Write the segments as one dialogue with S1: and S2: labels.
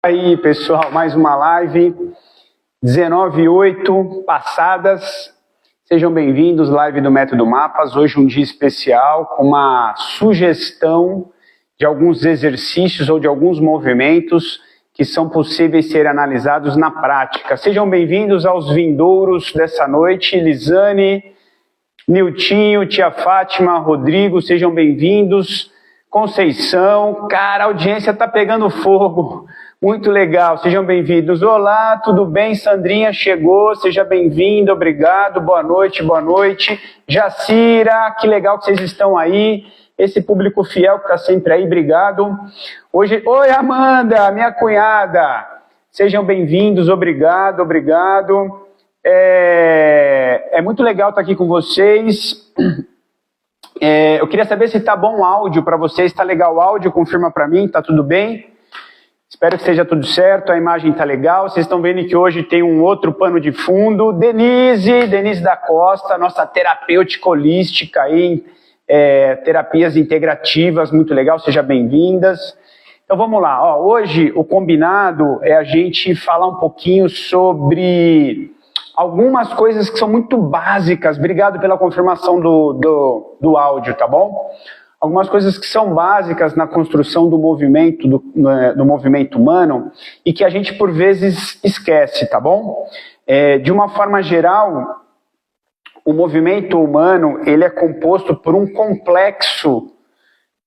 S1: Aí, pessoal, mais uma live, 19h08 passadas. Sejam bem-vindos, live do Método Mapas. Hoje um dia especial, com uma sugestão de alguns exercícios ou de alguns movimentos que são possíveis ser analisados na prática. Sejam bem-vindos aos vindouros dessa noite, Lisane, Niltinho, Tia Fátima, Rodrigo, sejam bem-vindos. Conceição, cara, a audiência tá pegando fogo. Muito legal, sejam bem-vindos. Olá, tudo bem? Sandrinha chegou, seja bem-vinda, obrigado, boa noite, boa noite. Jacira, que legal que vocês estão aí. Esse público fiel que está sempre aí, obrigado. Hoje, oi Amanda, minha cunhada, sejam bem-vindos, obrigado, obrigado. É muito legal estar aqui com vocês. Eu queria saber se está bom o áudio para vocês, está legal o áudio, confirma para mim, está tudo bem? Espero que esteja tudo certo, a imagem está legal, vocês estão vendo que hoje tem um outro pano de fundo. Denise da Costa, nossa terapêutica holística aí, terapias integrativas, muito legal, sejam bem-vindas. Então vamos lá, ó, hoje o combinado é a gente falar um pouquinho sobre algumas coisas que são muito básicas. Obrigado pela confirmação do áudio, tá bom? Algumas coisas que são básicas na construção do movimento, do movimento humano, e que a gente por vezes esquece, tá bom? De uma forma geral, o movimento humano ele é composto por um complexo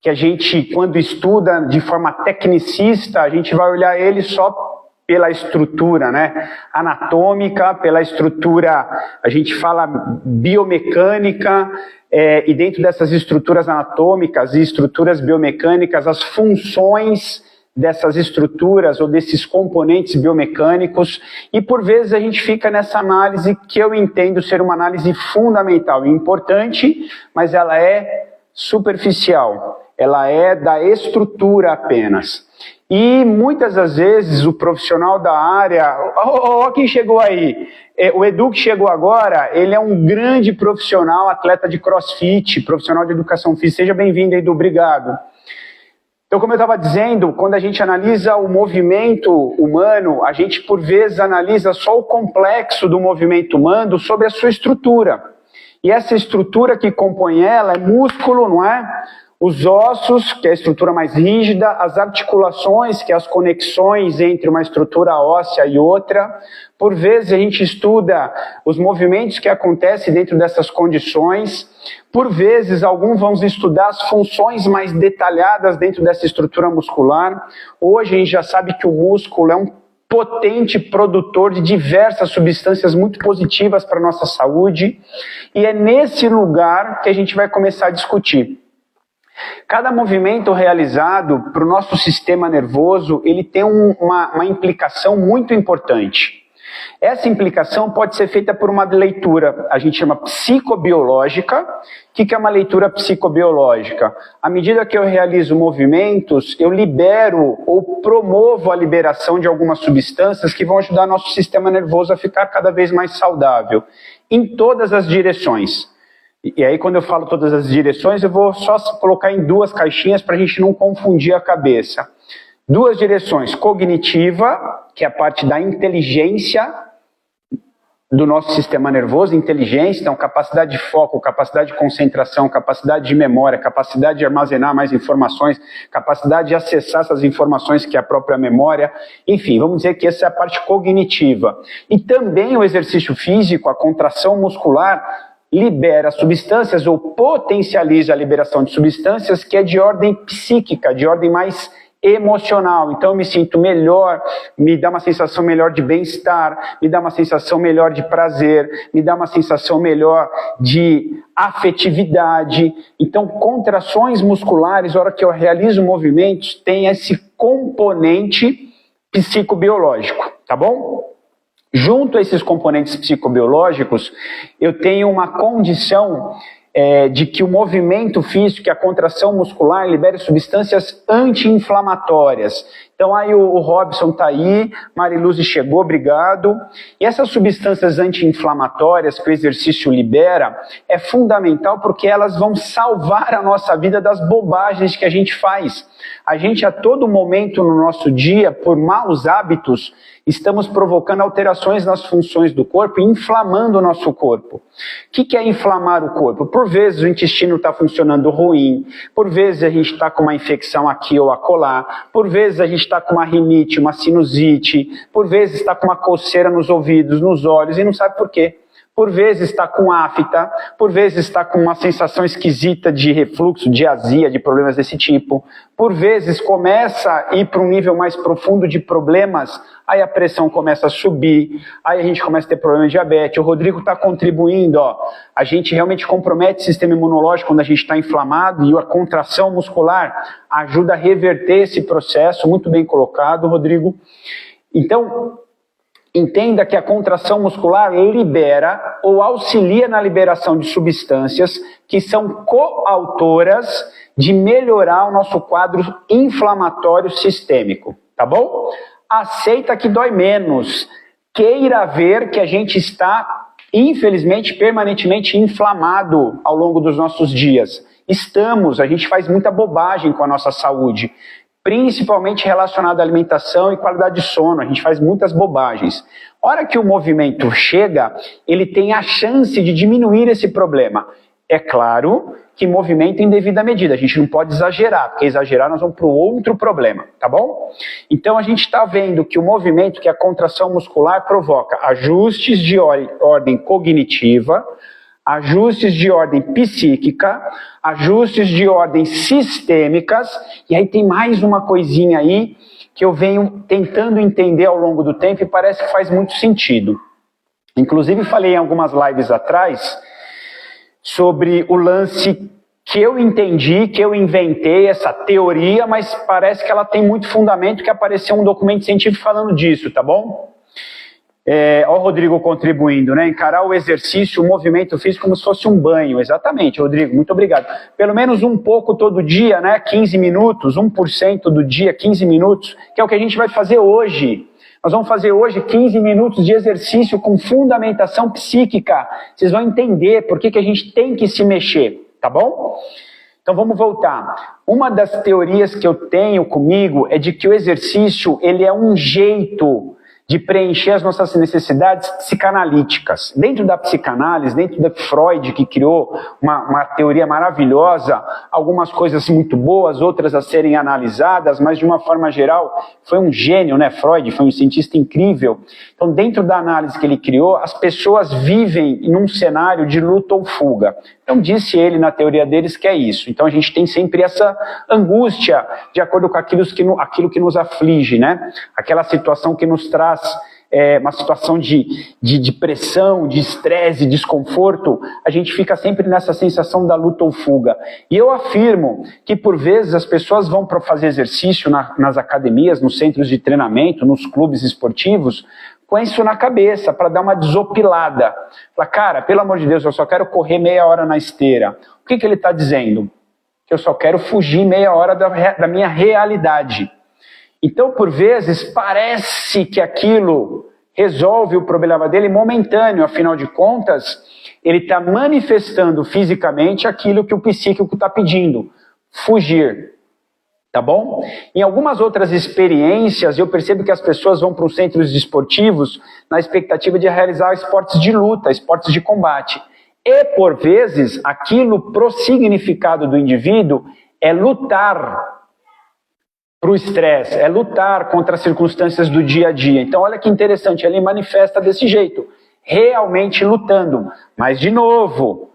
S1: que a gente, quando estuda de forma tecnicista, a gente vai olhar ele só pela estrutura, né, anatômica, pela estrutura, a gente fala biomecânica, e dentro dessas estruturas anatômicas e estruturas biomecânicas, as funções dessas estruturas ou desses componentes biomecânicos, e por vezes a gente fica nessa análise que eu entendo ser uma análise fundamental e importante, mas ela é superficial, ela é da estrutura apenas. E muitas das vezes o profissional da área, quem chegou aí, o Edu que chegou agora, ele é um grande profissional, atleta de crossfit, profissional de educação física, seja bem-vindo Edu, obrigado. Então como eu estava dizendo, quando a gente analisa o movimento humano, a gente por vezes analisa só o complexo do movimento humano sobre a sua estrutura. E essa estrutura que compõe ela é músculo, não é? Os ossos, que é a estrutura mais rígida, as articulações, que é as conexões entre uma estrutura óssea e outra. Por vezes a gente estuda os movimentos que acontecem dentro dessas condições. Por vezes alguns vão estudar as funções mais detalhadas dentro dessa estrutura muscular. Hoje a gente já sabe que o músculo é um potente produtor de diversas substâncias muito positivas para a nossa saúde. E é nesse lugar que a gente vai começar a discutir. Cada movimento realizado para o nosso sistema nervoso, ele tem uma implicação muito importante. Essa implicação pode ser feita por uma leitura, a gente chama psicobiológica. O que é uma leitura psicobiológica? À medida que eu realizo movimentos, eu libero ou promovo a liberação de algumas substâncias que vão ajudar nosso sistema nervoso a ficar cada vez mais saudável, em todas as direções. E aí quando eu falo todas as direções, eu vou só colocar em duas caixinhas para a gente não confundir a cabeça. Duas direções, cognitiva, que é a parte da inteligência do nosso sistema nervoso, inteligência, então capacidade de foco, capacidade de concentração, capacidade de memória, capacidade de armazenar mais informações, capacidade de acessar essas informações que é a própria memória, enfim, vamos dizer que essa é a parte cognitiva. E também o exercício físico, a contração muscular, libera substâncias ou potencializa a liberação de substâncias que é de ordem psíquica, de ordem mais emocional. Então eu me sinto melhor, me dá uma sensação melhor de bem-estar, me dá uma sensação melhor de prazer, me dá uma sensação melhor de afetividade. Então contrações musculares, na hora que eu realizo movimentos, tem esse componente psicobiológico, tá bom? Junto a esses componentes psicobiológicos, eu tenho uma condição de que o movimento físico, que a contração muscular, libere substâncias anti-inflamatórias. Então aí o Robson está aí, Mariluz chegou, obrigado. E essas substâncias anti-inflamatórias que o exercício libera é fundamental porque elas vão salvar a nossa vida das bobagens que a gente faz. A gente a todo momento no nosso dia, por maus hábitos, estamos provocando alterações nas funções do corpo e inflamando o nosso corpo. O que é inflamar o corpo? Por vezes o intestino está funcionando ruim, por vezes a gente está com uma infecção aqui ou acolá, por vezes a gente está com uma rinite, uma sinusite, por vezes está com uma coceira nos ouvidos, nos olhos e não sabe por quê. Por vezes está com afta, por vezes está com uma sensação esquisita de refluxo, de azia, de problemas desse tipo. Por vezes começa a ir para um nível mais profundo de problemas, aí a pressão começa a subir, aí a gente começa a ter problema de diabetes. O Rodrigo está contribuindo, ó. A gente realmente compromete o sistema imunológico quando a gente está inflamado e a contração muscular ajuda a reverter esse processo, muito bem colocado, Rodrigo. Então, entenda que a contração muscular libera ou auxilia na liberação de substâncias que são coautoras de melhorar o nosso quadro inflamatório sistêmico, tá bom? Aceita que dói menos. Queira ver que a gente está, infelizmente, permanentemente inflamado ao longo dos nossos dias. A gente faz muita bobagem com a nossa saúde, principalmente relacionado à alimentação e qualidade de sono. A gente faz muitas bobagens. A hora que o movimento chega, ele tem a chance de diminuir esse problema. É claro que movimento em devida medida, a gente não pode exagerar, porque exagerar nós vamos para o outro problema, tá bom? Então a gente está vendo que o movimento, que a contração muscular provoca ajustes de ordem cognitiva, ajustes de ordem psíquica, ajustes de ordem sistêmicas, e aí tem mais uma coisinha aí que eu venho tentando entender ao longo do tempo e parece que faz muito sentido. Inclusive falei em algumas lives atrás sobre o lance que eu entendi, que eu inventei essa teoria, mas parece que ela tem muito fundamento, que apareceu um documento científico falando disso, tá bom? Ó o Rodrigo contribuindo, né? Encarar o exercício, o movimento físico como se fosse um banho. Exatamente, Rodrigo, muito obrigado. Pelo menos um pouco todo dia, né? 15 minutos, 1% do dia, 15 minutos, que é o que a gente vai fazer hoje. Nós vamos fazer hoje 15 minutos de exercício com fundamentação psíquica. Vocês vão entender por que a gente tem que se mexer, tá bom? Então vamos voltar. Uma das teorias que eu tenho comigo é de que o exercício, ele é um jeito de preencher as nossas necessidades psicanalíticas. Dentro da psicanálise, dentro da Freud, que criou uma teoria maravilhosa, algumas coisas muito boas, outras a serem analisadas, mas de uma forma geral, foi um gênio, né? Freud foi um cientista incrível. Então, dentro da análise que ele criou, as pessoas vivem num cenário de luta ou fuga. Então, disse ele na teoria deles que é isso. Então, a gente tem sempre essa angústia de acordo com aquilo que nos aflige, né? Aquela situação que nos traz uma situação de pressão, de estresse, desconforto, a gente fica sempre nessa sensação da luta ou fuga. E eu afirmo que, por vezes, as pessoas vão para fazer exercício nas academias, nos centros de treinamento, nos clubes esportivos, com isso na cabeça, para dar uma desopilada. Fala, cara, pelo amor de Deus, eu só quero correr meia hora na esteira. O que ele está dizendo? Que eu só quero fugir meia hora da minha realidade. Então, por vezes, parece que aquilo resolve o problema dele momentâneo, afinal de contas, ele está manifestando fisicamente aquilo que o psíquico está pedindo, fugir. Tá bom? Em algumas outras experiências, eu percebo que as pessoas vão para os centros esportivos na expectativa de realizar esportes de luta, esportes de combate. E, por vezes, aquilo pro significado do indivíduo é lutar para o estresse, é lutar contra as circunstâncias do dia a dia. Então, olha que interessante, ele manifesta desse jeito, realmente lutando. Mas, de novo,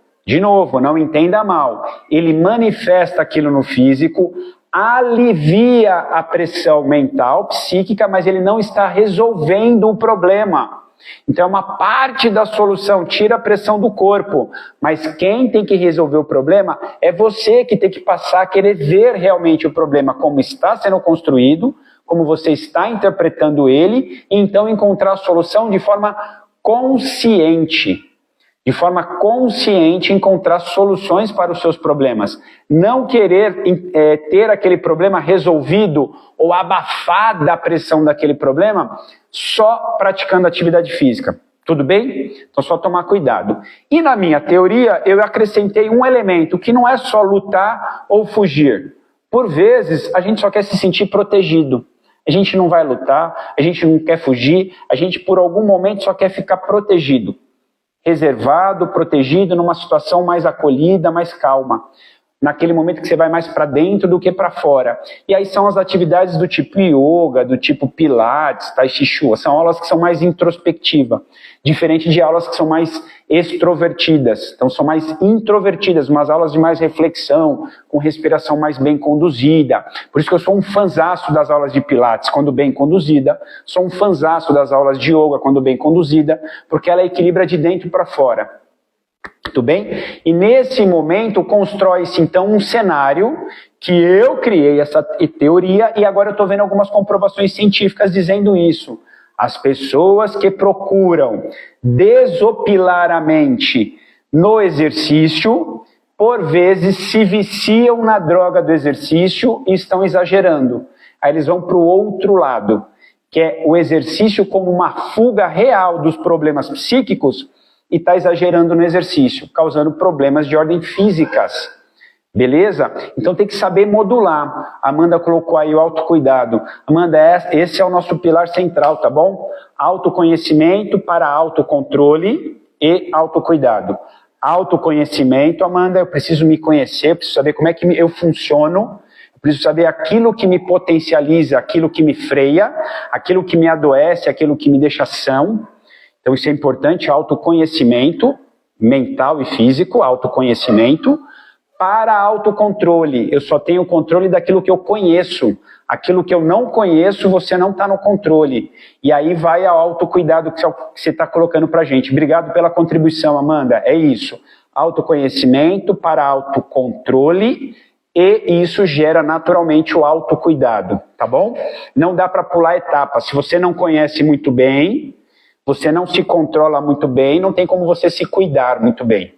S1: não entenda mal, ele manifesta aquilo no físico, alivia a pressão mental, psíquica, mas ele não está resolvendo o problema. Então é uma parte da solução, tira a pressão do corpo, mas quem tem que resolver o problema é você que tem que passar a querer ver realmente o problema, como está sendo construído, como você está interpretando ele, e então encontrar a solução de forma consciente. de forma consciente, encontrar soluções para os seus problemas. Não querer ter aquele problema resolvido ou abafar da pressão daquele problema só praticando atividade física. Tudo bem? Então só tomar cuidado. E na minha teoria, eu acrescentei um elemento que não é só lutar ou fugir. Por vezes, a gente só quer se sentir protegido. A gente não vai lutar, a gente não quer fugir, a gente por algum momento só quer ficar protegido. Reservado, protegido, numa situação mais acolhida, mais calma. Naquele momento que você vai mais para dentro do que para fora. E aí são as atividades do tipo yoga, do tipo pilates, tai chi chuan. São aulas que são mais introspectivas. Diferente de aulas que são mais extrovertidas. Então são mais introvertidas, umas aulas de mais reflexão, com respiração mais bem conduzida. Por isso que eu sou um fanzaço das aulas de pilates, quando bem conduzida. Sou um fanzaço das aulas de yoga, quando bem conduzida, porque ela equilibra de dentro para fora. Tudo bem? E nesse momento constrói-se então um cenário que eu criei essa teoria e agora eu estou vendo algumas comprovações científicas dizendo isso. As pessoas que procuram desopilar a mente no exercício, por vezes se viciam na droga do exercício e estão exagerando. Aí eles vão para o outro lado, que é o exercício como uma fuga real dos problemas psíquicos, e está exagerando no exercício, causando problemas de ordem físicas. Beleza? Então tem que saber modular. A Amanda colocou aí o autocuidado. Amanda, esse é o nosso pilar central, tá bom? Autoconhecimento para autocontrole e autocuidado. Autoconhecimento, Amanda, eu preciso me conhecer, eu preciso saber como é que eu funciono, eu preciso saber aquilo que me potencializa, aquilo que me freia, aquilo que me adoece, aquilo que me deixa são. Então isso é importante, autoconhecimento mental e físico, autoconhecimento para autocontrole. Eu só tenho controle daquilo que eu conheço. Aquilo que eu não conheço, você não está no controle. E aí vai ao autocuidado que você está colocando para a gente. Obrigado pela contribuição, Amanda. É isso. Autoconhecimento para autocontrole e isso gera naturalmente o autocuidado, tá bom? Não dá para pular etapas. Se você não conhece muito bem, você não se controla muito bem, não tem como você se cuidar muito bem.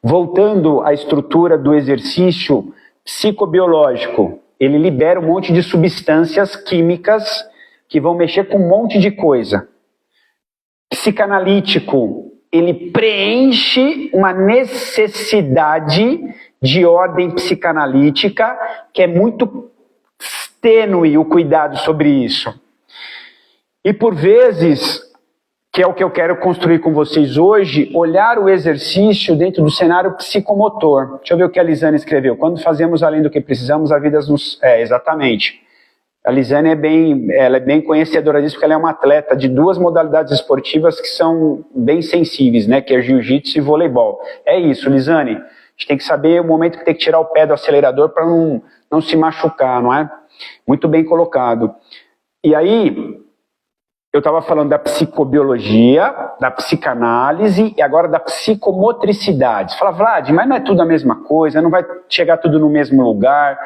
S1: Voltando à estrutura do exercício psicobiológico, ele libera um monte de substâncias químicas que vão mexer com um monte de coisa. Psicanalítico, ele preenche uma necessidade de ordem psicanalítica que é muito tênue o cuidado sobre isso. E por vezes, que é o que eu quero construir com vocês hoje, olhar o exercício dentro do cenário psicomotor. Deixa eu ver o que a Lisane escreveu. Quando fazemos além do que precisamos, a vida nos... exatamente. A Lisane ela é bem conhecedora disso, porque ela é uma atleta de 2 modalidades esportivas que são bem sensíveis, né? Que é jiu-jitsu e voleibol. É isso, Lisane. A gente tem que saber o momento que tem que tirar o pé do acelerador para não se machucar, não é? Muito bem colocado. E aí... eu estava falando da psicobiologia, da psicanálise e agora da psicomotricidade. Você fala, Vlad, mas não é tudo a mesma coisa, não vai chegar tudo no mesmo lugar.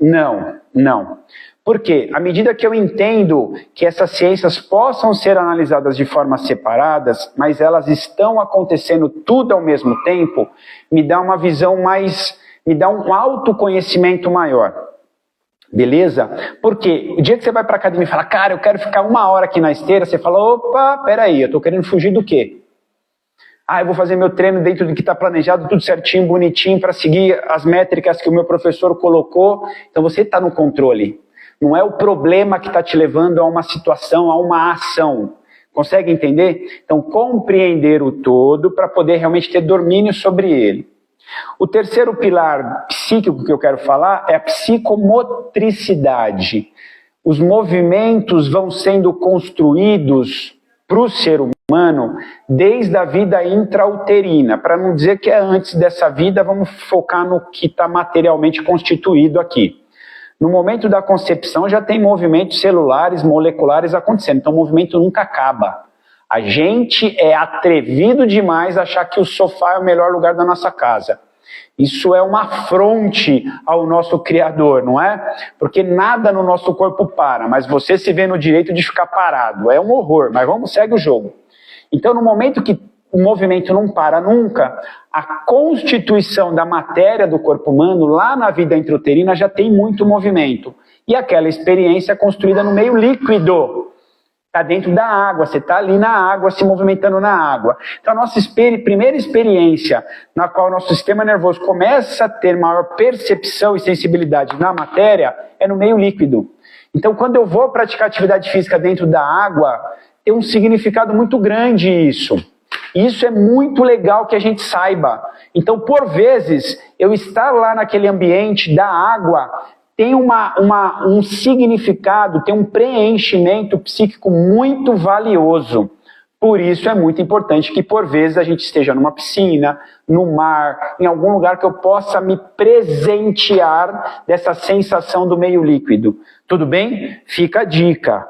S1: Não. Por quê? À medida que eu entendo que essas ciências possam ser analisadas de formas separadas, mas elas estão acontecendo tudo ao mesmo tempo, me dá uma visão mais, me dá um autoconhecimento maior. Beleza? Porque o dia que você vai para a academia e fala, cara, eu quero ficar 1 hora aqui na esteira, você fala, opa, peraí, eu estou querendo fugir do quê? Ah, eu vou fazer meu treino dentro do que está planejado, tudo certinho, bonitinho, para seguir as métricas que o meu professor colocou. Então você está no controle. Não é o problema que está te levando a uma situação, a uma ação. Consegue entender? Então compreender o todo para poder realmente ter domínio sobre ele. O terceiro pilar psíquico que eu quero falar é a psicomotricidade. Os movimentos vão sendo construídos para o ser humano desde a vida intrauterina. Para não dizer que é antes dessa vida, vamos focar no que está materialmente constituído aqui. No momento da concepção já tem movimentos celulares, moleculares acontecendo, então o movimento nunca acaba. A gente é atrevido demais a achar que o sofá é o melhor lugar da nossa casa. Isso é uma afronte ao nosso Criador, não é? Porque nada no nosso corpo para, mas você se vê no direito de ficar parado. É um horror, mas segue o jogo. Então, no momento que o movimento não para nunca, a constituição da matéria do corpo humano, lá na vida intrauterina, já tem muito movimento. E aquela experiência é construída no meio líquido. Está dentro da água, você está ali na água, se movimentando na água. Então a nossa primeira experiência na qual o nosso sistema nervoso começa a ter maior percepção e sensibilidade na matéria é no meio líquido. Então quando eu vou praticar atividade física dentro da água, tem um significado muito grande isso. Isso é muito legal que a gente saiba. Então por vezes, eu estar lá naquele ambiente da água tem um significado, tem um preenchimento psíquico muito valioso. Por isso é muito importante que, por vezes, a gente esteja numa piscina, no mar, em algum lugar que eu possa me presentear dessa sensação do meio líquido. Tudo bem? Fica a dica.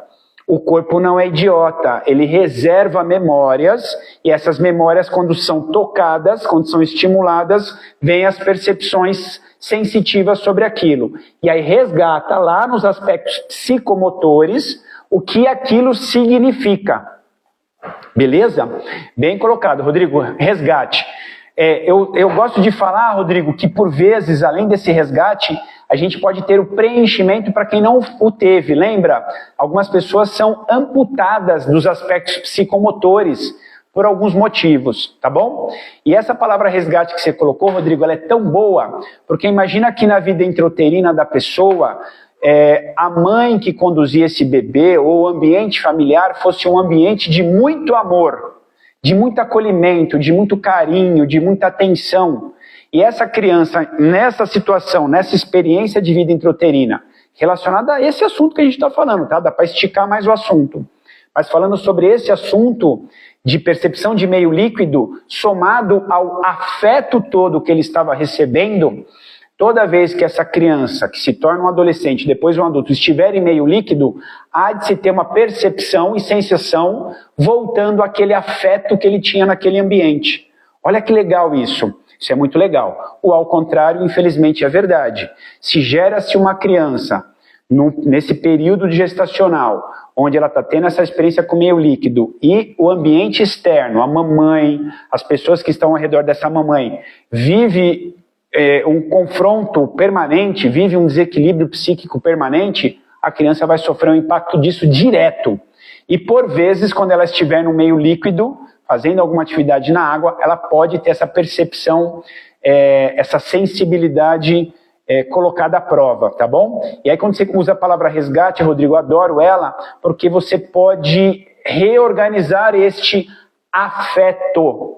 S1: O corpo não é idiota, ele reserva memórias, e essas memórias, quando são tocadas, quando são estimuladas, vêm as percepções sensitivas sobre aquilo. E aí resgata lá nos aspectos psicomotores o que aquilo significa. Beleza? Bem colocado, Rodrigo. Resgate. Eu gosto de falar, Rodrigo, que por vezes, além desse resgate, a gente pode ter o preenchimento para quem não o teve. Lembra? Algumas pessoas são amputadas dos aspectos psicomotores por alguns motivos, tá bom? E essa palavra resgate que você colocou, Rodrigo, ela é tão boa, porque imagina que na vida intrauterina da pessoa, a mãe que conduzia esse bebê, ou o ambiente familiar, fosse um ambiente de muito amor, de muito acolhimento, de muito carinho, de muita atenção. E essa criança, nessa situação, nessa experiência de vida intrauterina, relacionada a esse assunto que a gente está falando, tá? Dá para esticar mais o assunto. Mas falando sobre esse assunto de percepção de meio líquido, somado ao afeto todo que ele estava recebendo, toda vez que essa criança, que se torna um adolescente, depois um adulto, estiver em meio líquido, há de se ter uma percepção e sensação voltando àquele afeto que ele tinha naquele ambiente. Olha que legal isso. Isso é muito legal. Ou ao contrário, infelizmente, é verdade. Se gera-se uma criança nesse período gestacional, onde ela está tendo essa experiência com meio líquido, e o ambiente externo, a mamãe, as pessoas que estão ao redor dessa mamãe, vive um confronto permanente, vive um desequilíbrio psíquico permanente, a criança vai sofrer um impacto disso direto. E por vezes, quando ela estiver no meio líquido, fazendo alguma atividade na água, ela pode ter essa percepção, essa sensibilidade colocada à prova, tá bom? E aí quando você usa a palavra resgate, Rodrigo, eu adoro ela, porque você pode reorganizar este afeto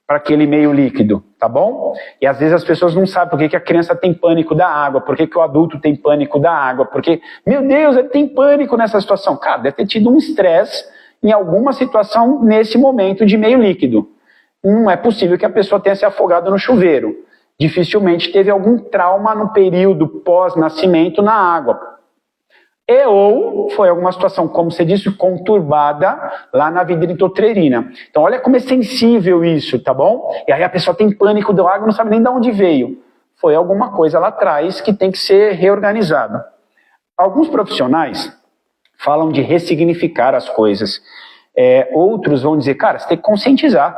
S1: para aquele meio líquido, tá bom? E às vezes as pessoas não sabem por que a criança tem pânico da água, por que o adulto tem pânico da água, porque, meu Deus, ele tem pânico nessa situação. Cara, deve ter tido um estresse em alguma situação nesse momento de meio líquido. Não é possível que a pessoa tenha se afogado no chuveiro. Dificilmente teve algum trauma no período pós-nascimento na água. Ou foi alguma situação, como você disse, conturbada lá na vida intrauterina. Então olha como é sensível isso, tá bom? E aí a pessoa tem pânico da água, não sabe nem de onde veio. Foi alguma coisa lá atrás que tem que ser reorganizada. Alguns profissionais falam de ressignificar as coisas. Outros vão dizer, cara, você tem que conscientizar.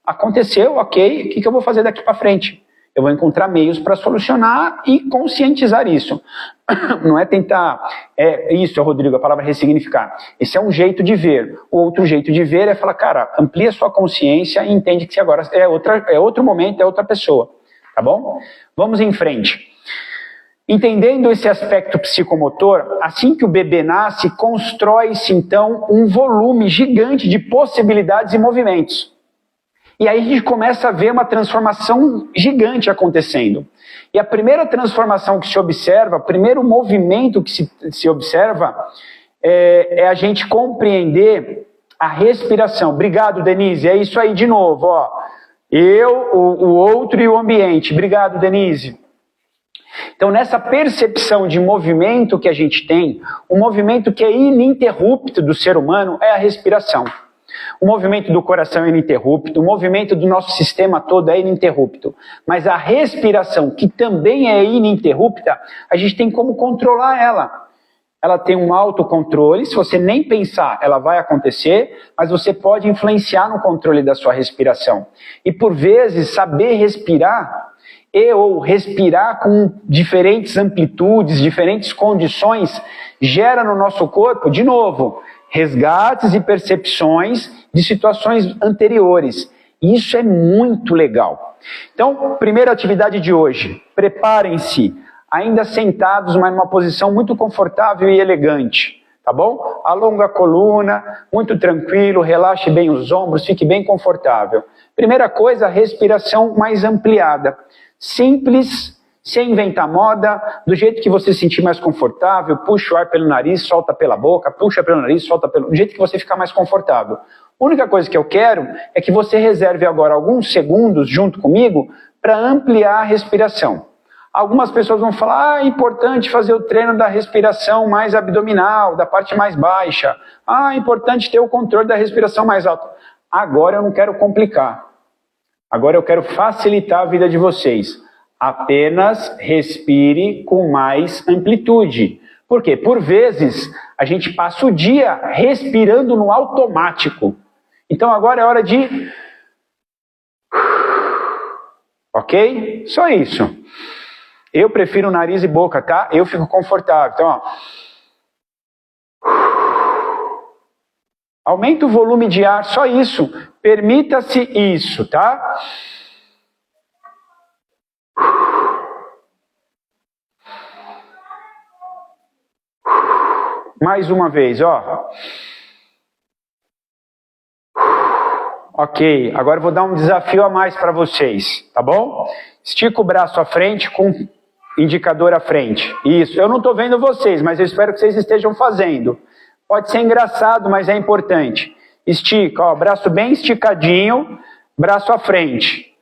S1: Aconteceu, ok, o que eu vou fazer daqui para frente? Eu vou encontrar meios para solucionar e conscientizar isso. Não é tentar... Isso, Rodrigo, a palavra ressignificar. Esse é um jeito de ver. O outro jeito de ver é falar, cara, amplia sua consciência e entende que agora é outro momento, é outra pessoa. Tá bom? Vamos em frente. Entendendo esse aspecto psicomotor, assim que o bebê nasce, constrói-se então um volume gigante de possibilidades e movimentos. E aí a gente começa a ver uma transformação gigante acontecendo. E a primeira transformação que se observa, o primeiro movimento que se observa, é a gente compreender a respiração. Obrigado, Denise. É isso aí de novo. Ó. O outro e o ambiente. Obrigado, Denise. Então, nessa percepção de movimento que a gente tem, o movimento que é ininterrupto do ser humano é a respiração. O movimento do coração é ininterrupto, o movimento do nosso sistema todo é ininterrupto. Mas a respiração, que também é ininterrupta, a gente tem como controlar ela. ela tem um autocontrole, se você nem pensar, ela vai acontecer, mas você pode influenciar no controle da sua respiração. E por vezes, saber respirar ou respirar com diferentes amplitudes, diferentes condições, gera no nosso corpo, de novo, resgates e percepções de situações anteriores. E isso é muito legal. Então, primeira atividade de hoje, preparem-se, ainda sentados, mas numa posição muito confortável e elegante, tá bom? Alonga a coluna, muito tranquilo, relaxe bem os ombros, fique bem confortável. Primeira coisa, respiração mais ampliada. Simples, sem inventar moda, do jeito que você se sentir mais confortável, puxa o ar pelo nariz, solta pela boca, puxa pelo nariz, solta pelo... do jeito que você ficar mais confortável. A única coisa que eu quero é que você reserve agora alguns segundos junto comigo para ampliar a respiração. Algumas pessoas vão falar, é importante fazer o treino da respiração mais abdominal, da parte mais baixa. É importante ter o controle da respiração mais alta. Agora eu não quero complicar. Agora eu quero facilitar a vida de vocês. Apenas respire com mais amplitude. Por quê? Por vezes, a gente passa o dia respirando no automático. Então agora é hora de... Ok? Só isso. Eu prefiro nariz e boca, tá? Eu fico confortável. Então, ó. Aumenta o volume de ar, só isso. Permita-se isso, tá? Mais uma vez, ó. Ok, agora eu vou dar um desafio a mais para vocês, tá bom? Estica o braço à frente com o indicador à frente. Isso, eu não estou vendo vocês, mas eu espero que vocês estejam fazendo. Pode ser engraçado, mas é importante. Estica, ó, braço bem esticadinho, braço à frente.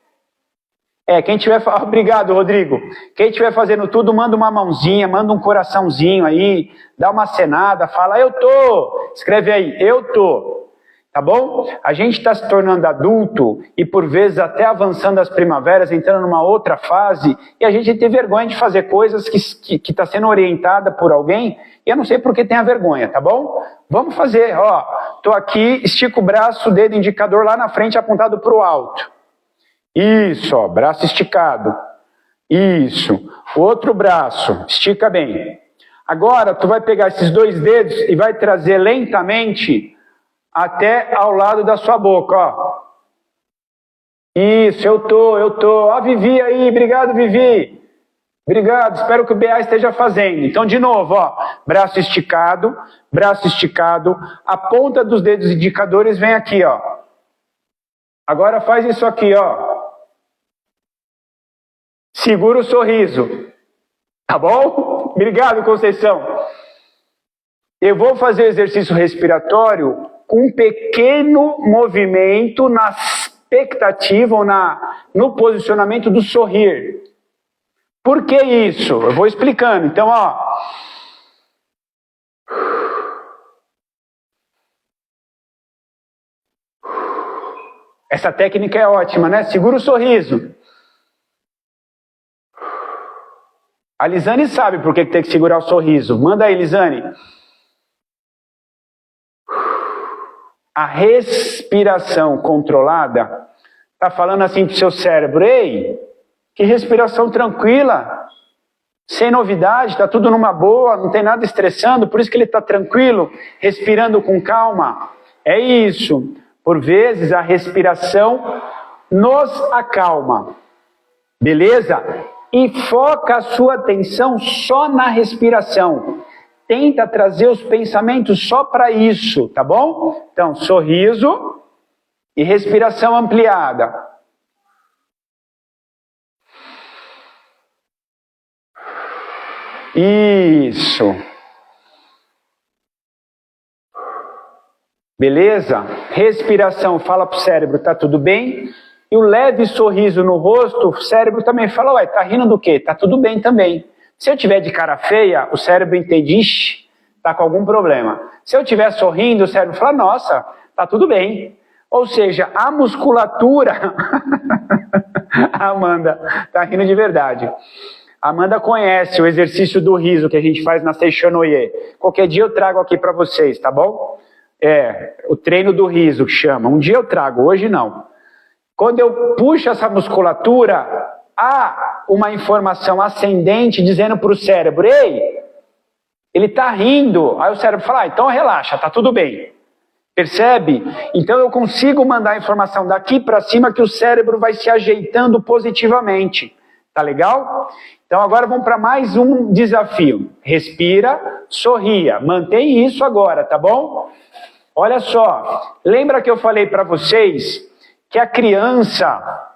S1: Quem tiver... Obrigado, Rodrigo. Quem estiver fazendo tudo, manda uma mãozinha, manda um coraçãozinho aí, dá uma acenada, fala, eu tô. Escreve aí, eu tô. Tá bom? A gente está se tornando adulto e por vezes até avançando as primaveras, entrando numa outra fase, e a gente tem vergonha de fazer coisas que está sendo orientada por alguém, e eu não sei por que tem a vergonha, tá bom? Vamos fazer, ó. Tô aqui, estico o braço, dedo indicador lá na frente apontado para o alto. Isso, ó, braço esticado. Isso. O outro braço, estica bem. Agora, tu vai pegar esses dois dedos e vai trazer lentamente até ao lado da sua boca, ó. Isso, eu tô. Ó, Vivi aí, obrigado, Vivi. Obrigado, espero que o BA esteja fazendo. Então, de novo, ó, braço esticado, a ponta dos dedos indicadores vem aqui, ó. Agora faz isso aqui, ó. Segura o sorriso. Tá bom? Obrigado, Conceição. Eu vou fazer o exercício respiratório com um pequeno movimento na expectativa ou no posicionamento do sorrir. Por que isso? Eu vou explicando. Então, ó. Essa técnica é ótima, né? Segura o sorriso. A Lisane sabe por que tem que segurar o sorriso. Manda aí, Lisane. A respiração controlada está falando assim para o seu cérebro, ei, que respiração tranquila, sem novidade, está tudo numa boa, não tem nada estressando, por isso que ele está tranquilo, respirando com calma. É isso. Por vezes a respiração nos acalma. Beleza? E foca a sua atenção só na respiração. Tenta trazer os pensamentos só para isso, tá bom? Então, sorriso e respiração ampliada. Isso. Beleza? Respiração, fala pro cérebro, tá tudo bem? E o leve sorriso no rosto, o cérebro também fala, ué, tá rindo do quê? Tá tudo bem também. Se eu tiver de cara feia, o cérebro entende, ixi, tá com algum problema. Se eu estiver sorrindo, o cérebro fala, nossa, tá tudo bem. Ou seja, a musculatura, Amanda, tá rindo de verdade. A Amanda conhece o exercício do riso que a gente faz na Seishonoye. Qualquer dia eu trago aqui para vocês, tá bom? O treino do riso que chama. Um dia eu trago, hoje não. Quando eu puxo essa musculatura, há uma informação ascendente dizendo para o cérebro, ei, ele está rindo. Aí o cérebro fala, então relaxa, tá tudo bem. Percebe? Então eu consigo mandar a informação daqui para cima que o cérebro vai se ajeitando positivamente. Tá legal? Então agora vamos para mais um desafio. Respira, sorria. Mantém isso agora, tá bom? Olha só. Lembra que eu falei para vocês que a criança,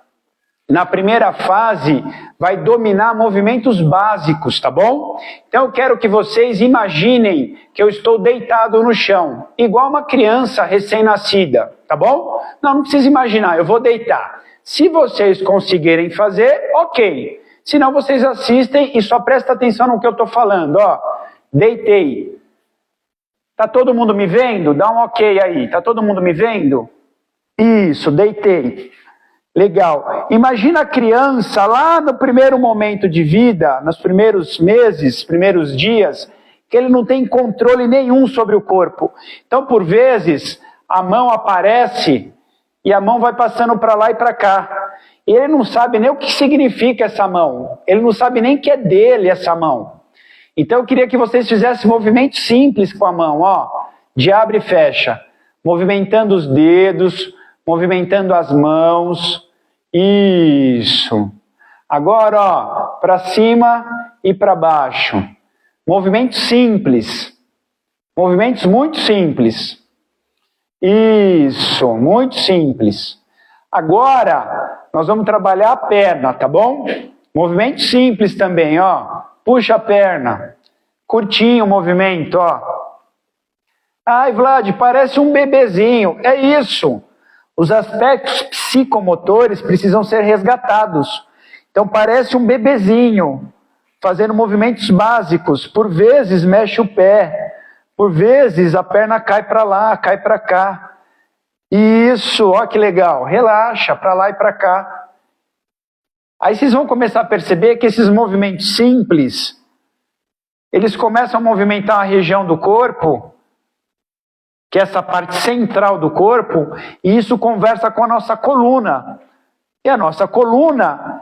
S1: na primeira fase, vai dominar movimentos básicos, tá bom? Então eu quero que vocês imaginem que eu estou deitado no chão, igual uma criança recém-nascida, tá bom? Não precisa imaginar, eu vou deitar. Se vocês conseguirem fazer, ok. Se não, vocês assistem e só presta atenção no que eu estou falando, ó. Deitei. Tá todo mundo me vendo? Dá um ok aí. Tá todo mundo me vendo? Isso, deitei. Legal. Imagina a criança lá no primeiro momento de vida, nos primeiros meses, primeiros dias, que ele não tem controle nenhum sobre o corpo. Então, por vezes, a mão aparece e a mão vai passando para lá e para cá. E ele não sabe nem o que significa essa mão. Ele não sabe nem que é dele essa mão. Então, eu queria que vocês fizessem movimentos simples com a mão, ó, de abre e fecha, movimentando os dedos, movimentando as mãos. Isso. Agora, ó, para cima e para baixo. Movimentos simples. Movimentos muito simples. Isso, muito simples. Agora, nós vamos trabalhar a perna, tá bom? Movimento simples também, ó. Puxa a perna. Curtinho o movimento, ó. Ai, Vlad, parece um bebezinho. É isso. Os aspectos psicomotores precisam ser resgatados. Então parece um bebezinho, fazendo movimentos básicos. Por vezes mexe o pé, por vezes a perna cai para lá, cai para cá. Isso, ó que legal. Relaxa, para lá e para cá. Aí vocês vão começar a perceber que esses movimentos simples, eles começam a movimentar a região do corpo, que é essa parte central do corpo, e isso conversa com a nossa coluna. E a nossa coluna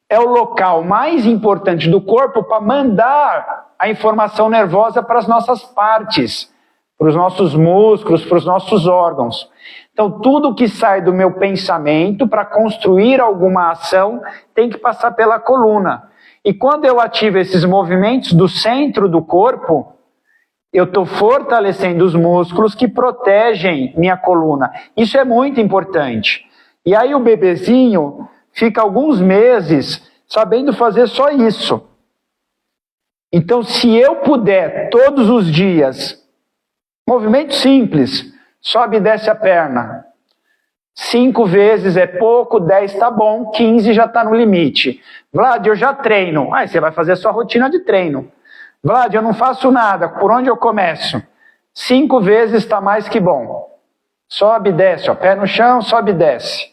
S1: é o local mais importante do corpo para mandar a informação nervosa para as nossas partes, para os nossos músculos, para os nossos órgãos. Então, tudo que sai do meu pensamento para construir alguma ação tem que passar pela coluna. E quando eu ativo esses movimentos do centro do corpo, eu estou fortalecendo os músculos que protegem minha coluna. Isso é muito importante. E aí o bebezinho fica alguns meses sabendo fazer só isso. Então, se eu puder, todos os dias, movimento simples, sobe e desce a perna. 5 vezes é pouco, 10 tá bom, 15 já está no limite. Vlad, eu já treino. Aí você vai fazer a sua rotina de treino. Vlad, eu não faço nada, por onde eu começo? 5 vezes está mais que bom. Sobe e desce, ó, pé no chão, sobe e desce.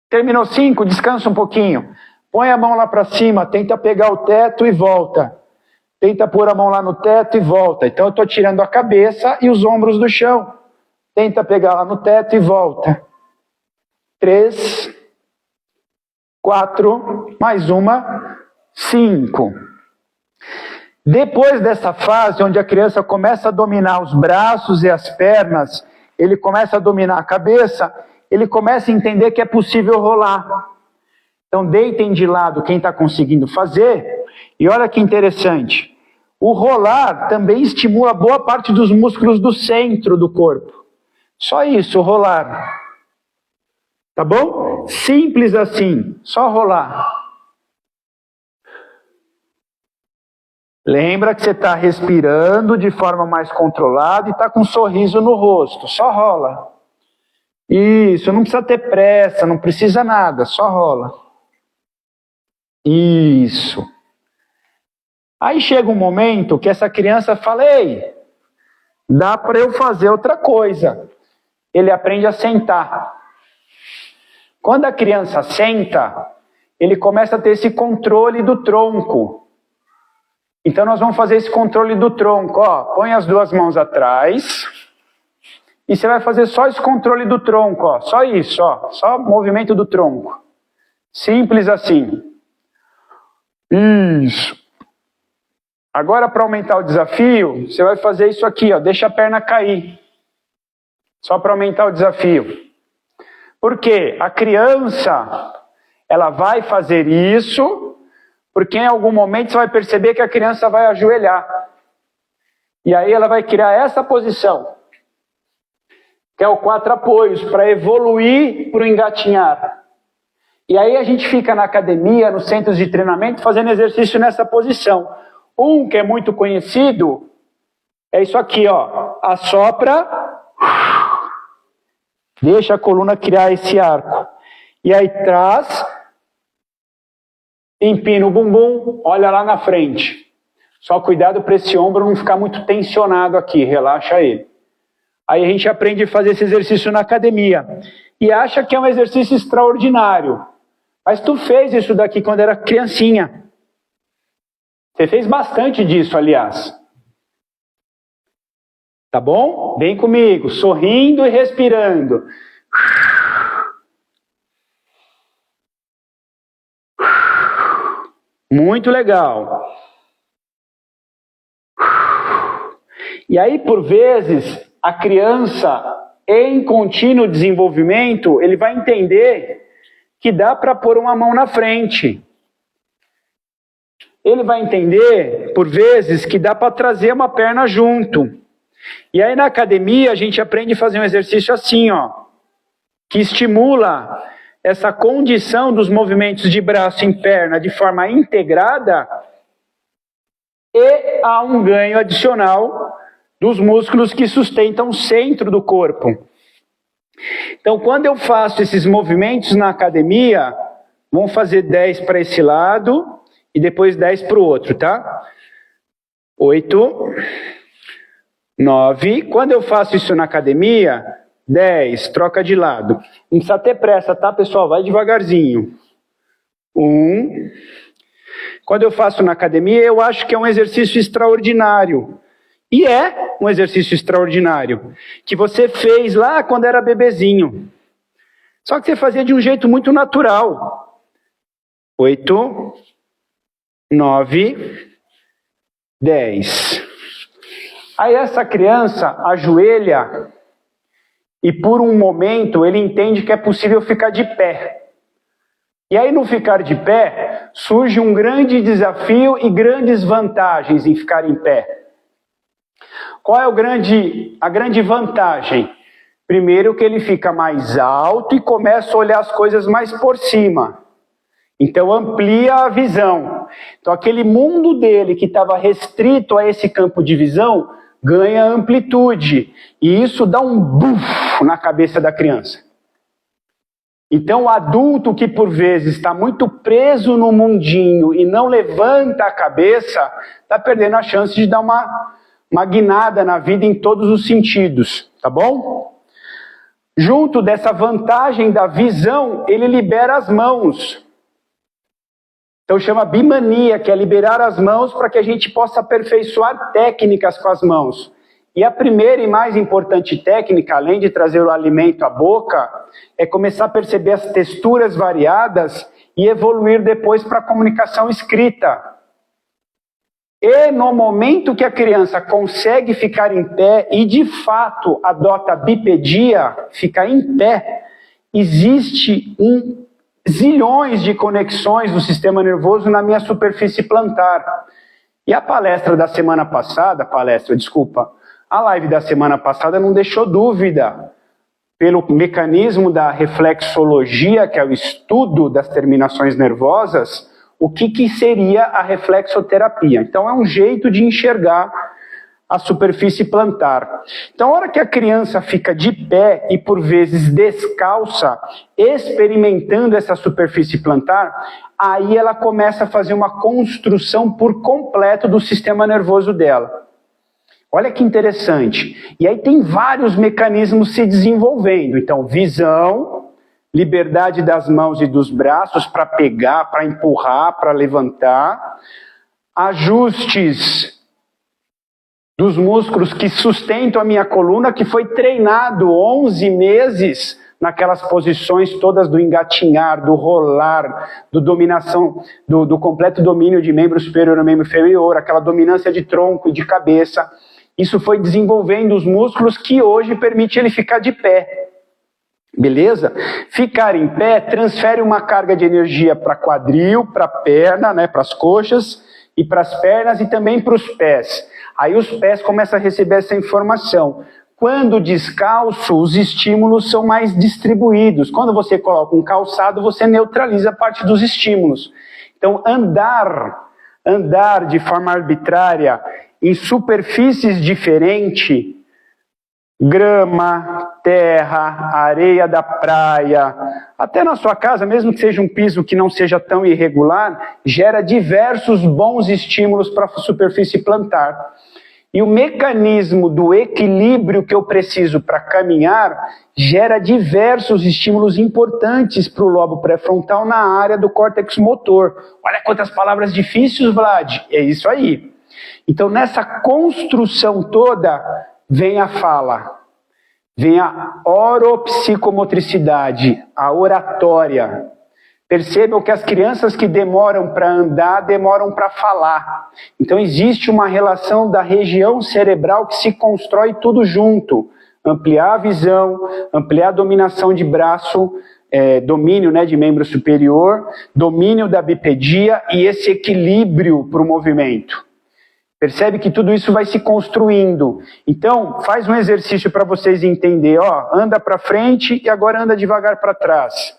S1: Terminou 5, descansa um pouquinho. Põe a mão lá para cima, tenta pegar o teto e volta. Tenta pôr a mão lá no teto e volta. Então eu estou tirando a cabeça e os ombros do chão. Tenta pegar lá no teto e volta. 3, 4, mais uma, 5. Depois dessa fase, onde a criança começa a dominar os braços e as pernas, ele começa a dominar a cabeça, ele começa a entender que é possível rolar. Então, deitem de lado quem está conseguindo fazer, e olha que interessante, o rolar também estimula boa parte dos músculos do centro do corpo. Só isso, o rolar. Tá bom? Simples assim, só rolar. Lembra que você está respirando de forma mais controlada e está com um sorriso no rosto. Só rola. Isso, não precisa ter pressa, não precisa nada, só rola. Isso. Aí chega um momento que essa criança fala, ei, dá para eu fazer outra coisa. Ele aprende a sentar. Quando a criança senta, ele começa a ter esse controle do tronco. Então nós vamos fazer esse controle do tronco, ó, põe as duas mãos atrás, e você vai fazer só esse controle do tronco, ó, só isso, ó, só movimento do tronco. Simples assim. Isso. Agora, para aumentar o desafio, você vai fazer isso aqui, ó, deixa a perna cair. Só para aumentar o desafio. Por quê? A criança, ela vai fazer isso, porque em algum momento você vai perceber que a criança vai ajoelhar. E aí ela vai criar essa posição, que é o 4 apoios, para evoluir para o engatinhar. E aí a gente fica na academia, nos centros de treinamento, fazendo exercício nessa posição. Um que é muito conhecido é isso aqui, ó. Assopra, deixa a coluna criar esse arco. E aí traz, empina o bumbum, olha lá na frente. Só cuidado para esse ombro não ficar muito tensionado aqui, relaxa ele. Aí a gente aprende a fazer esse exercício na academia. E acha que é um exercício extraordinário. Mas tu fez isso daqui quando era criancinha. Você fez bastante disso, aliás. Tá bom? Vem comigo, sorrindo e respirando. Muito legal. E aí, por vezes, a criança, em contínuo desenvolvimento, ele vai entender que dá para pôr uma mão na frente. Ele vai entender, por vezes, que dá para trazer uma perna junto. E aí na academia a gente aprende a fazer um exercício assim, ó, que estimula essa condição dos movimentos de braço em perna de forma integrada e há um ganho adicional dos músculos que sustentam o centro do corpo. Então, quando eu faço esses movimentos na academia, vamos fazer 10 para esse lado e depois 10 para o outro, tá? 8, 9. Quando eu faço isso na academia, 10, troca de lado. Não precisa ter pressa, tá, pessoal? Vai devagarzinho. 1. Quando eu faço na academia, eu acho que é um exercício extraordinário. E é um exercício extraordinário, que você fez lá quando era bebezinho. Só que você fazia de um jeito muito natural. 8, 9, 10. Aí essa criança ajoelha e por um momento ele entende que é possível ficar de pé. E aí no ficar de pé, surge um grande desafio e grandes vantagens em ficar em pé. Qual é a grande vantagem? Primeiro que ele fica mais alto e começa a olhar as coisas mais por cima. Então amplia a visão. Então aquele mundo dele que estava restrito a esse campo de visão, ganha amplitude. E isso dá um buf na cabeça da criança. Então o adulto que por vezes está muito preso no mundinho e não levanta a cabeça, está perdendo a chance de dar uma guinada na vida em todos os sentidos, tá bom? Junto dessa vantagem da visão, ele libera as mãos. Então chama bimania, que é liberar as mãos para que a gente possa aperfeiçoar técnicas com as mãos. E a primeira e mais importante técnica, além de trazer o alimento à boca, é começar a perceber as texturas variadas e evoluir depois para a comunicação escrita. E no momento que a criança consegue ficar em pé e de fato adota a bipedia, ficar em pé, existe zilhões de conexões do sistema nervoso na minha superfície plantar. E a palestra da semana passada, a live da semana passada não deixou dúvida, pelo mecanismo da reflexologia, que é o estudo das terminações nervosas, o que seria a reflexoterapia. Então é um jeito de enxergar a superfície plantar. Então a hora que a criança fica de pé e por vezes descalça, experimentando essa superfície plantar, aí ela começa a fazer uma construção por completo do sistema nervoso dela. Olha que interessante. E aí tem vários mecanismos se desenvolvendo. Então visão, liberdade das mãos e dos braços para pegar, para empurrar, para levantar, ajustes dos músculos que sustentam a minha coluna, que foi treinado 11 meses naquelas posições todas do engatinhar, do rolar, do dominação, do completo domínio de membro superior e membro inferior, aquela dominância de tronco e de cabeça. Isso foi desenvolvendo os músculos que hoje permite ele ficar de pé. Beleza? Ficar em pé transfere uma carga de energia para quadril, para perna, né, para as coxas e para as pernas e também para os pés. Aí os pés começam a receber essa informação. Quando descalço, os estímulos são mais distribuídos. Quando você coloca um calçado, você neutraliza parte dos estímulos. Então, andar de forma arbitrária em superfícies diferentes, grama, terra, areia da praia, até na sua casa, mesmo que seja um piso que não seja tão irregular, gera diversos bons estímulos para a superfície plantar. E o mecanismo do equilíbrio que eu preciso para caminhar gera diversos estímulos importantes para o lobo pré-frontal na área do córtex motor. Olha quantas palavras difíceis, Vlad. É isso aí. Então, nessa construção toda, vem a fala, vem a oropsicomotricidade, a oratória. Percebam que as crianças que demoram para andar, demoram para falar. Então existe uma relação da região cerebral que se constrói tudo junto. Ampliar a visão, ampliar a dominação de braço, domínio, né, de membro superior, domínio da bipedia e esse equilíbrio para o movimento. Percebe que tudo isso vai se construindo. Então, faz um exercício para vocês entenderem. Anda para frente e agora anda devagar para trás.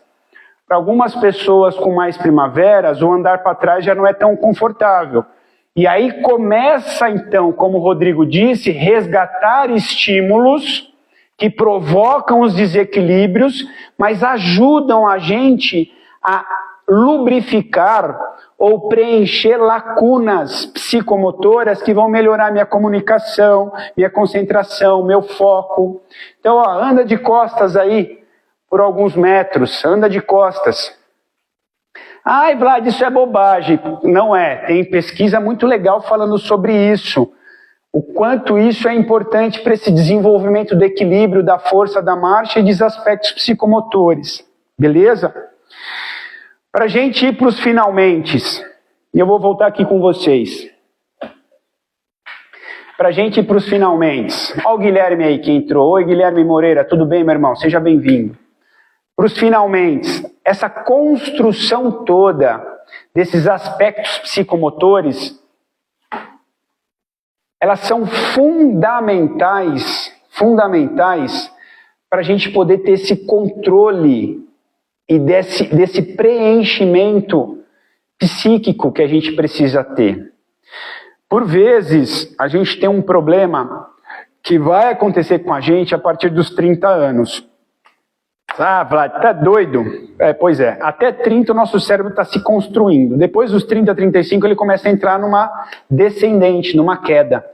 S1: Para algumas pessoas com mais primaveras, o andar para trás já não é tão confortável. E aí começa, então, como o Rodrigo disse, resgatar estímulos que provocam os desequilíbrios, mas ajudam a gente a lubrificar ou preencher lacunas psicomotoras que vão melhorar minha comunicação, minha concentração, meu foco. Então, anda de costas aí por alguns metros, anda de costas. Ai, Vlad, isso é bobagem. Não é, tem pesquisa muito legal falando sobre isso. O quanto isso é importante para esse desenvolvimento do equilíbrio, da força da marcha e dos aspectos psicomotores. Beleza? Para a gente ir para os finalmente, e eu vou voltar aqui com vocês. Para a gente ir para os finalmente. Olha o Guilherme aí que entrou. Oi, Guilherme Moreira, tudo bem, meu irmão? Seja bem-vindo. Para os finalmente, essa construção toda desses aspectos psicomotores, elas são fundamentais para a gente poder ter esse controle e desse preenchimento psíquico que a gente precisa ter. Por vezes, a gente tem um problema que vai acontecer com a gente a partir dos 30 anos. Ah, Vlad, tá doido? Pois é, até 30 o nosso cérebro está se construindo. Depois dos 30, 35 ele começa a entrar numa descendente, numa queda.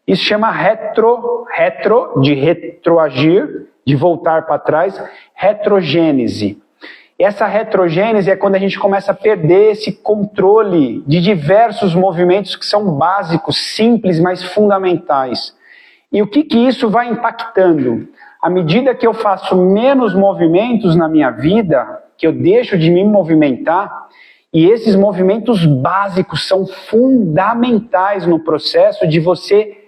S1: Isso chama de retroagir, de voltar para trás, retrogênese. E essa retrogênese é quando a gente começa a perder esse controle de diversos movimentos que são básicos, simples, mas fundamentais. E o que isso vai impactando? À medida que eu faço menos movimentos na minha vida, que eu deixo de me movimentar, e esses movimentos básicos são fundamentais no processo de você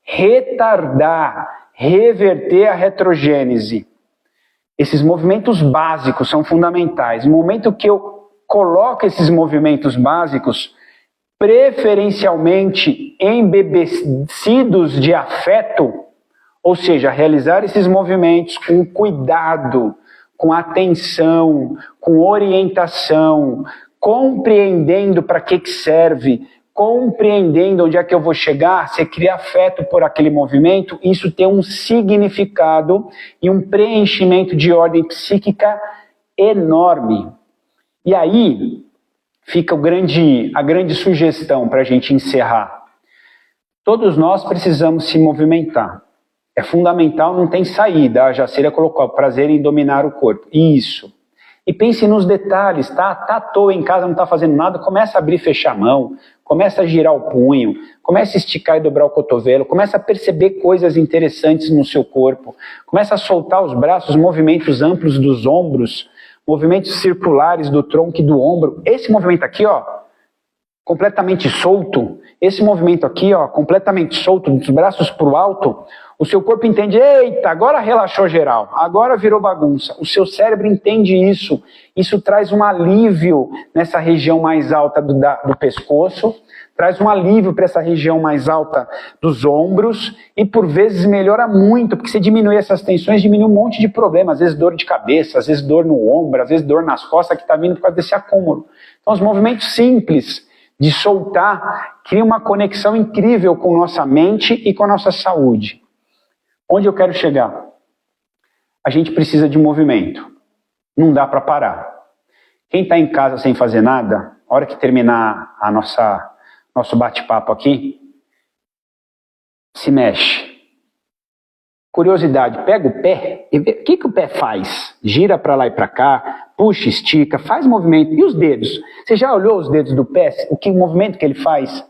S1: retardar, reverter a retrogênese. Esses movimentos básicos são fundamentais. No momento que eu coloco esses movimentos básicos, preferencialmente embebecidos de afeto, ou seja, realizar esses movimentos com cuidado, com atenção, com orientação, compreendendo para que serve, compreendendo onde é que eu vou chegar, você cria afeto por aquele movimento, isso tem um significado e um preenchimento de ordem psíquica enorme. E aí fica a grande sugestão para a gente encerrar. Todos nós precisamos se movimentar. É fundamental, não tem saída. A Jaceira colocou prazer em dominar o corpo. Isso. E pense nos detalhes, tá? Tá à toa em casa, não tá fazendo nada, começa a abrir e fechar a mão, começa a girar o punho, começa a esticar e dobrar o cotovelo, começa a perceber coisas interessantes no seu corpo, começa a soltar os braços, movimentos amplos dos ombros, movimentos circulares do tronco e do ombro. Esse movimento aqui, ó, completamente solto, esse movimento aqui, ó, completamente solto, dos braços para o alto, o seu corpo entende, eita, agora relaxou geral, agora virou bagunça. O seu cérebro entende isso. Isso traz um alívio nessa região mais alta do pescoço, traz um alívio para essa região mais alta dos ombros e por vezes melhora muito, porque você diminui essas tensões, diminui um monte de problemas, às vezes dor de cabeça, às vezes dor no ombro, às vezes dor nas costas que está vindo por causa desse acúmulo. Então os movimentos simples de soltar criam uma conexão incrível com nossa mente e com a nossa saúde. Onde eu quero chegar? A gente precisa de movimento. Não dá para parar. Quem está em casa sem fazer nada, a hora que terminar a nosso bate-papo aqui, se mexe. Curiosidade, pega o pé e vê o que o pé faz. Gira para lá e para cá, puxa, estica, faz movimento. E os dedos? Você já olhou os dedos do pé? O movimento que ele faz?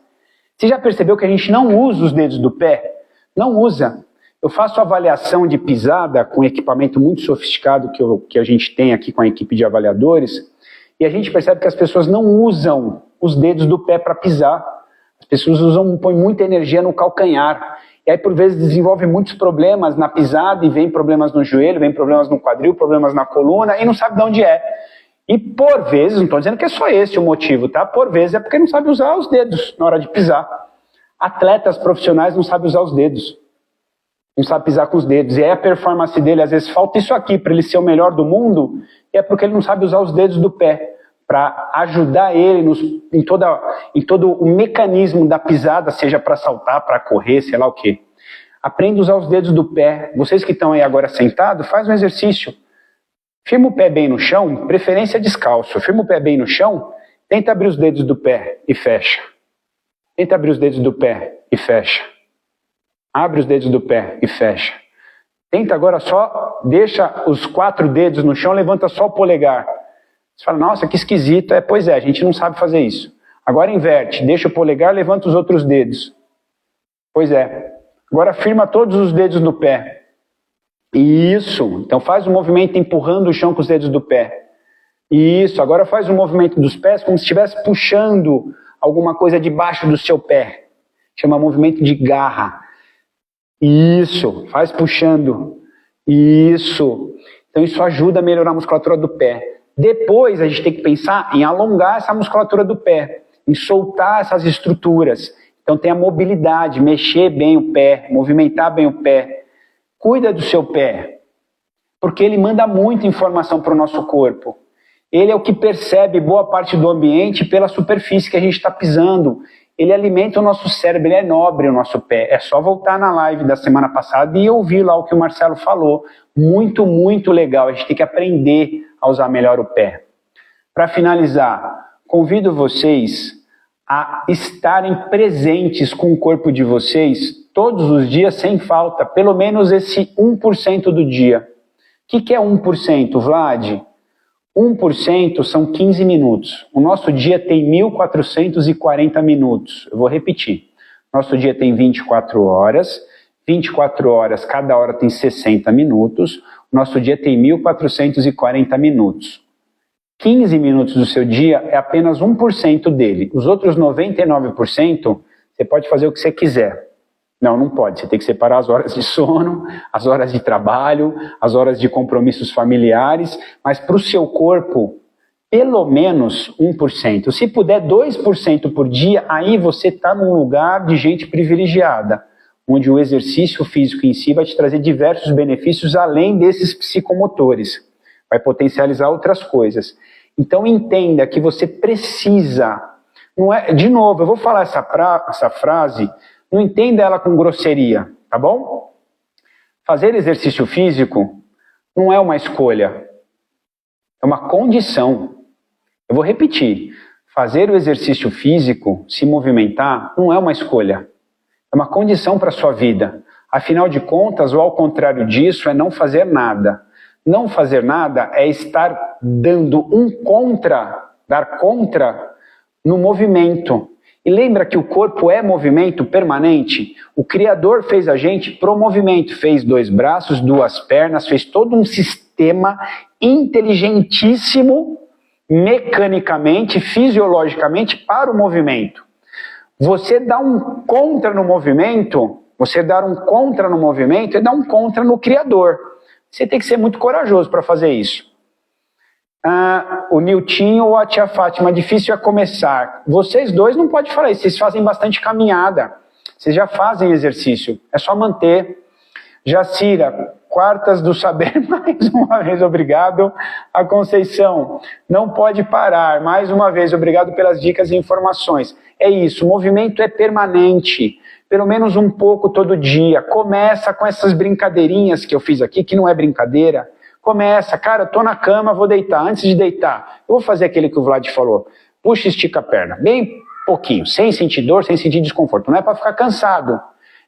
S1: Você já percebeu que a gente não usa os dedos do pé? Não usa. Eu faço avaliação de pisada com equipamento muito sofisticado que a gente tem aqui com a equipe de avaliadores, e a gente percebe que as pessoas não usam os dedos do pé para pisar. As pessoas põem muita energia no calcanhar. E aí, por vezes, desenvolve muitos problemas na pisada, e vem problemas no joelho, vem problemas no quadril, problemas na coluna, e não sabe de onde é. E por vezes, não estou dizendo que é só esse o motivo, tá? Por vezes é porque não sabe usar os dedos na hora de pisar. Atletas profissionais não sabem usar os dedos. Não sabe pisar com os dedos. E aí a performance dele, às vezes, falta isso aqui para ele ser o melhor do mundo, e é porque ele não sabe usar os dedos do pé para ajudar ele em todo o mecanismo da pisada, seja para saltar, para correr, sei lá o quê. Aprenda a usar os dedos do pé. Vocês que estão aí agora sentados, faz um exercício. Firma o pé bem no chão, preferência descalço. Firma o pé bem no chão, tenta abrir os dedos do pé e fecha. Tenta abrir os dedos do pé e fecha. Abre os dedos do pé e fecha. Tenta agora só, deixa os 4 dedos no chão, levanta só o polegar. Você fala, nossa, que esquisito. Pois é, a gente não sabe fazer isso. Agora inverte, deixa o polegar, levanta os outros dedos. Pois é. Agora firma todos os dedos do pé. Isso. Então faz um movimento empurrando o chão com os dedos do pé. Isso. Agora faz um movimento dos pés como se estivesse puxando alguma coisa debaixo do seu pé. Chama movimento de garra. Isso, faz puxando. Isso. Então isso ajuda a melhorar a musculatura do pé. Depois a gente tem que pensar em alongar essa musculatura do pé, em soltar essas estruturas. Então tem a mobilidade, mexer bem o pé, movimentar bem o pé. Cuida do seu pé, porque ele manda muita informação para o nosso corpo. Ele é o que percebe boa parte do ambiente pela superfície que a gente está pisando. Ele alimenta o nosso cérebro, ele é nobre o nosso pé. É só voltar na live da semana passada e ouvir lá o que o Marcelo falou. Muito, muito legal. A gente tem que aprender a usar melhor o pé. Para finalizar, convido vocês a estarem presentes com o corpo de vocês todos os dias sem falta, pelo menos esse 1% do dia. O que é 1%, Vlad? 1% são 15 minutos. O nosso dia tem 1.440 minutos. Eu vou repetir. Nosso dia tem 24 horas. 24 horas, cada hora tem 60 minutos. O nosso dia tem 1.440 minutos. 15 minutos do seu dia é apenas 1% dele. Os outros 99%, você pode fazer o que você quiser. Não pode. Você tem que separar as horas de sono, as horas de trabalho, as horas de compromissos familiares, mas para o seu corpo, pelo menos 1%. Se puder 2% por dia, aí você está num lugar de gente privilegiada, onde o exercício físico em si vai te trazer diversos benefícios além desses psicomotores. Vai potencializar outras coisas. Então entenda que você precisa, de novo, eu vou falar essa frase, não entenda ela com grosseria, tá bom? Fazer exercício físico não é uma escolha, é uma condição. Eu vou repetir, fazer o exercício físico, se movimentar, não é uma escolha, é uma condição para a sua vida. Afinal de contas, ou ao contrário disso, é não fazer nada. Não fazer nada é estar dando dar contra no movimento. E lembra que o corpo é movimento permanente? O Criador fez a gente pro movimento, fez 2 braços, 2 pernas, fez todo um sistema inteligentíssimo, mecanicamente, fisiologicamente, para o movimento. Você dá um contra no movimento, é dar um contra no Criador. Você tem que ser muito corajoso para fazer isso. O Niltinho ou a tia Fátima, difícil é começar. Vocês dois não podem falar isso, vocês fazem bastante caminhada. Vocês já fazem exercício, é só manter. Jacira, quartas do saber, mais uma vez, obrigado. A Conceição, não pode parar, mais uma vez, obrigado pelas dicas e informações. É isso, o movimento é permanente, pelo menos um pouco todo dia. Começa com essas brincadeirinhas que eu fiz aqui, que não é brincadeira. Começa, cara, eu tô na cama, vou deitar. Antes de deitar, eu vou fazer aquele que o Vlad falou. Puxa e estica a perna, bem pouquinho, sem sentir dor, sem sentir desconforto. Não é para ficar cansado.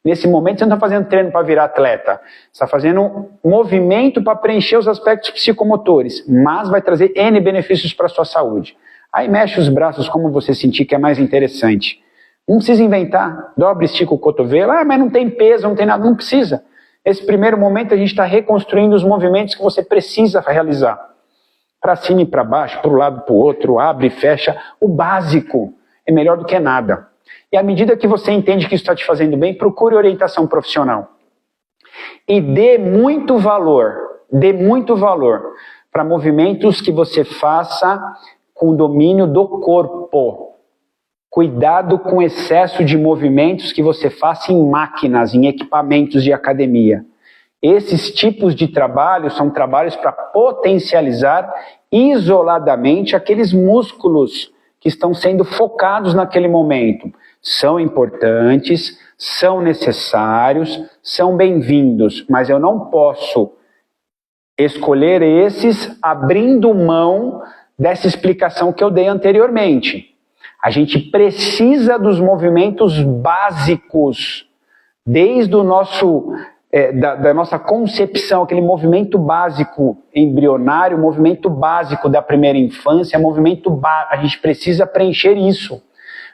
S1: Nesse momento você não está fazendo treino para virar atleta. Você está fazendo um movimento para preencher os aspectos psicomotores, mas vai trazer N benefícios para a sua saúde. Aí mexe os braços como você sentir que é mais interessante. Não precisa inventar, dobra, estica o cotovelo, mas não tem peso, não tem nada, não precisa. Nesse primeiro momento a gente está reconstruindo os movimentos que você precisa realizar. Para cima e para baixo, para um lado para o outro, abre e fecha. O básico é melhor do que nada. E à medida que você entende que isso está te fazendo bem, procure orientação profissional. E dê muito valor para movimentos que você faça com o domínio do corpo. Cuidado com o excesso de movimentos que você faça em máquinas, em equipamentos de academia. Esses tipos de trabalho são trabalhos para potencializar isoladamente aqueles músculos que estão sendo focados naquele momento. São importantes, são necessários, são bem-vindos, mas eu não posso escolher esses abrindo mão dessa explicação que eu dei anteriormente. A gente precisa dos movimentos básicos, desde o nosso, da nossa concepção, aquele movimento básico embrionário, movimento básico da primeira infância, a gente precisa preencher isso.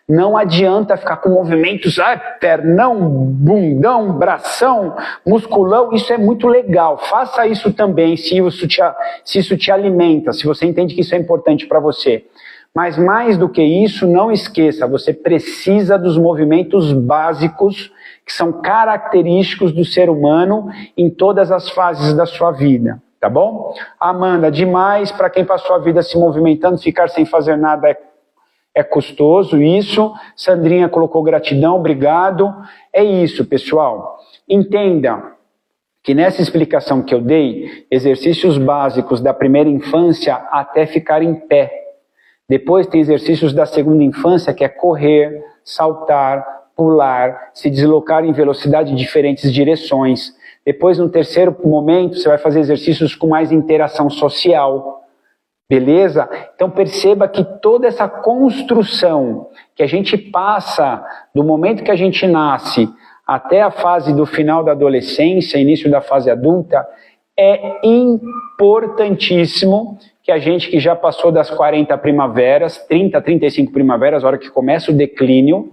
S1: Não adianta ficar com movimentos, pernão, bundão, bração, musculão, isso é muito legal. Faça isso também, se isso te alimenta, se você entende que isso é importante para você. Mas mais do que isso, não esqueça, você precisa dos movimentos básicos que são característicos do ser humano em todas as fases da sua vida, tá bom? Amanda, demais, para quem passou a vida se movimentando, ficar sem fazer nada é custoso, isso. Sandrinha colocou gratidão, obrigado. É isso, pessoal. Entenda que nessa explicação que eu dei, exercícios básicos da primeira infância até ficar em pé. Depois tem exercícios da segunda infância, que é correr, saltar, pular, se deslocar em velocidade em diferentes direções. Depois, no terceiro momento, você vai fazer exercícios com mais interação social. Beleza? Então perceba que toda essa construção que a gente passa do momento que a gente nasce até a fase do final da adolescência, início da fase adulta, é importantíssimo que a gente que já passou das 40 primaveras, 30, 35 primaveras, a hora que começa o declínio,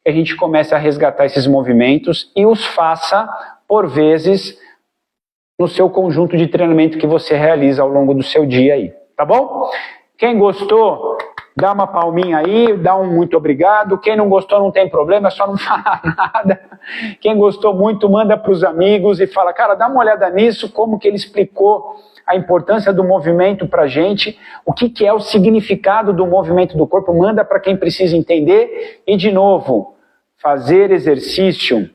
S1: que a gente comece a resgatar esses movimentos e os faça, por vezes, no seu conjunto de treinamento que você realiza ao longo do seu dia aí. Tá bom? Quem gostou, dá uma palminha aí, dá um muito obrigado. Quem não gostou não tem problema, é só não falar nada. Quem gostou muito, manda para os amigos e fala, cara, dá uma olhada nisso, como que ele explicou a importância do movimento para a gente, o que é o significado do movimento do corpo, manda para quem precisa entender. E de novo, fazer exercício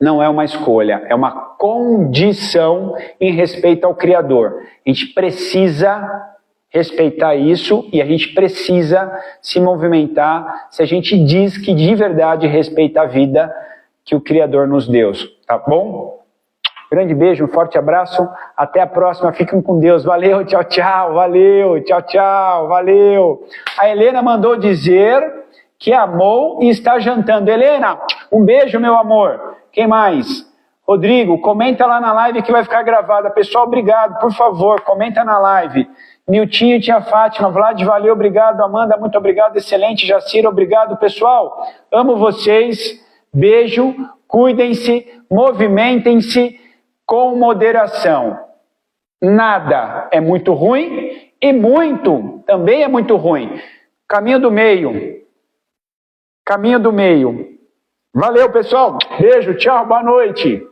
S1: não é uma escolha, é uma condição em respeito ao Criador. A gente precisa respeitar isso e a gente precisa se movimentar se a gente diz que de verdade respeita a vida que o Criador nos deu, tá bom? Grande beijo, um forte abraço, até a próxima, fiquem com Deus, valeu, tchau, tchau, valeu, tchau, tchau, valeu. A Helena mandou dizer que amou e está jantando. Helena, um beijo, meu amor. Quem mais? Rodrigo, comenta lá na live que vai ficar gravada. Pessoal, obrigado, por favor, comenta na live. Niltinho e tia Fátima, Vlad, valeu, obrigado. Amanda, muito obrigado, excelente. Jacira, obrigado. Pessoal, amo vocês. Beijo, cuidem-se, movimentem-se com moderação. Nada é muito ruim e muito também é muito ruim. Caminho do meio. Caminho do meio. Valeu, pessoal. Beijo, tchau, boa noite.